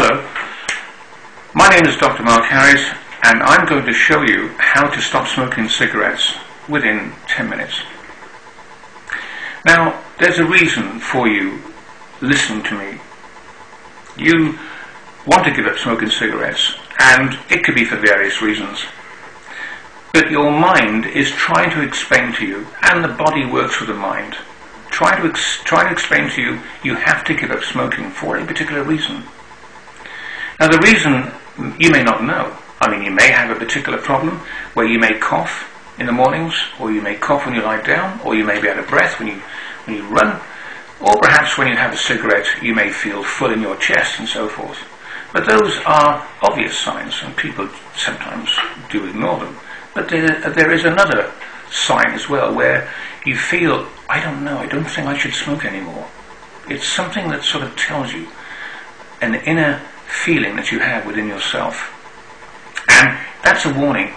Hello, my name is Dr. Mark Harris, and I'm going to show you how to stop smoking cigarettes within 10 minutes. Now, there's a reason for you listening to me. You want to give up smoking cigarettes, and it could be for various reasons. But your mind is trying to explain to you, and the body works with the mind, trying to explain to you, you have to give up smoking for a particular reason. Now, the reason you may not know. I mean, you may have a particular problem where you may cough in the mornings, or you may cough when you lie down, or you may be out of breath when you run, or perhaps when you have a cigarette you may feel full in your chest and so forth. But those are obvious signs, and people sometimes do ignore them. But there is another sign as well where you feel, I don't think I should smoke anymore. It's something that sort of tells you an inner feeling that you have within yourself. And that's a warning.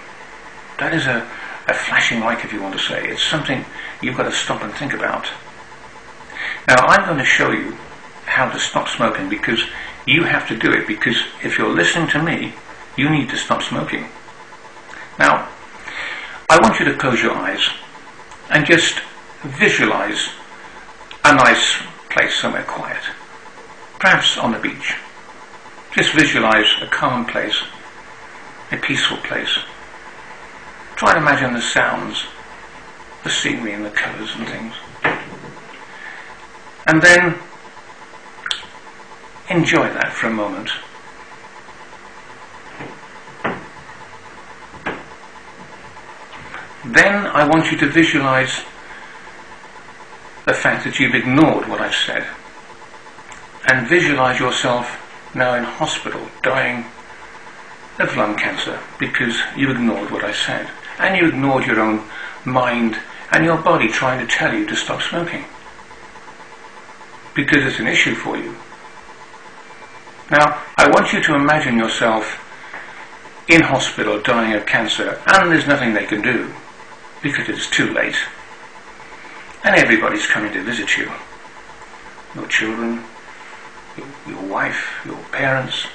That is a flashing light, if you want to say. It's something you've got to stop and think about. Now, I'm going to show you how to stop smoking, because you have to do it, because if you're listening to me, you need to stop smoking. Now, I want you to close your eyes and just visualize a nice place somewhere quiet, perhaps on the beach. Just visualize a calm place, a peaceful place. Try and imagine the sounds, the scenery and the colours and things. And then enjoy that for a moment. Then I want you to visualize the fact that you've ignored what I've said, and visualize yourself now in hospital dying of lung cancer because you ignored what I said, and you ignored your own mind and your body trying to tell you to stop smoking because it's an issue for you. Now, I want you to imagine yourself in hospital dying of cancer, and there's nothing they can do because it's too late, and everybody's coming to visit you. Your children, your wife, your parents,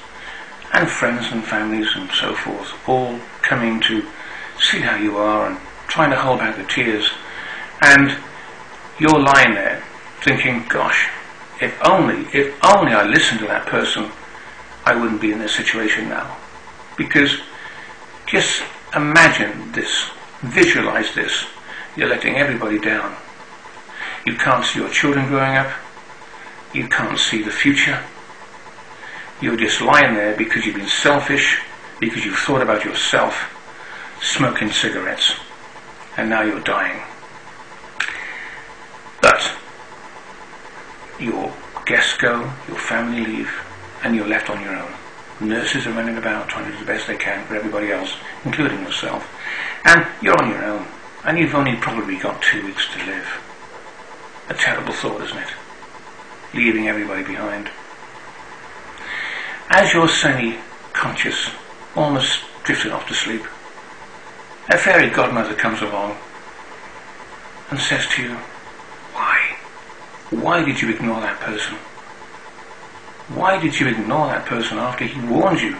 and friends and families and so forth, all coming to see how you are and trying to hold back the tears. And you're lying there thinking, gosh, if only I listened to that person, I wouldn't be in this situation now. Because just imagine this, visualize this. You're letting everybody down. You can't see your children growing up. You can't see the future. You're just lying there because you've been selfish, because you've thought about yourself, smoking cigarettes, and now you're dying. But your guests go, your family leave, and you're left on your own. Nurses are running about trying to do the best they can for everybody else, including yourself. And you're on your own, and you've only probably got 2 weeks to live. A terrible thought, isn't it? Leaving everybody behind. As you're semi-conscious, almost drifting off to sleep, a fairy godmother comes along and says to you, why? Why did you ignore that person? Why did you ignore that person after he warned you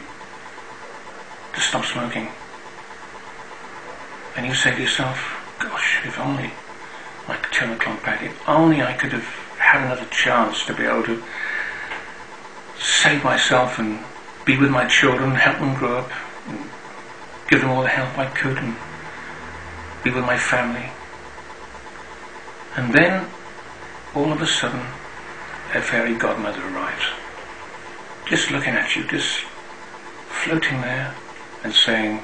to stop smoking? And you say to yourself, gosh, if only I could turn the clock back, if only I could have had another chance to be able to save myself and be with my children, help them grow up, and give them all the help I could, and be with my family. And then, all of a sudden, a fairy godmother arrives, just looking at you, just floating there, and saying,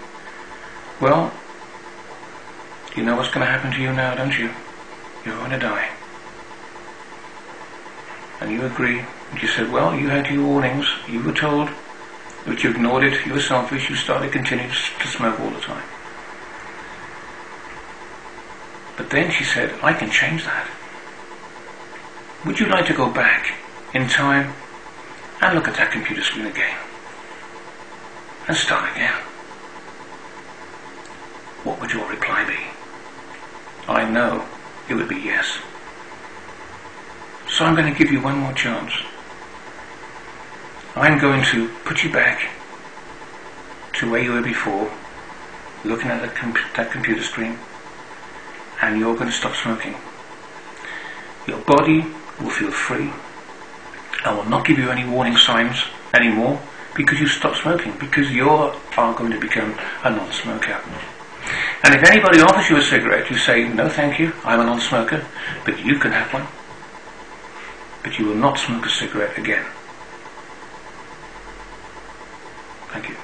well, you know what's going to happen to you now, don't you? You're going to die. And you agree. And you said, well, you had your warnings. You were told, but you ignored it. You were selfish. You started continuing to smoke all the time. But then she said, I can change that. Would you like to go back in time and look at that computer screen again? And start again? What would your reply be? I know it would be yes. So I'm going to give you one more chance. I'm going to put you back to where you were before, looking at that computer screen, and you're going to stop smoking. Your body will feel free. I will not give you any warning signs anymore because you stop smoking, because you are going to become a non-smoker. And if anybody offers you a cigarette, you say, no thank you, I'm a non-smoker, but you can have one. But you will not smoke a cigarette again. Thank you.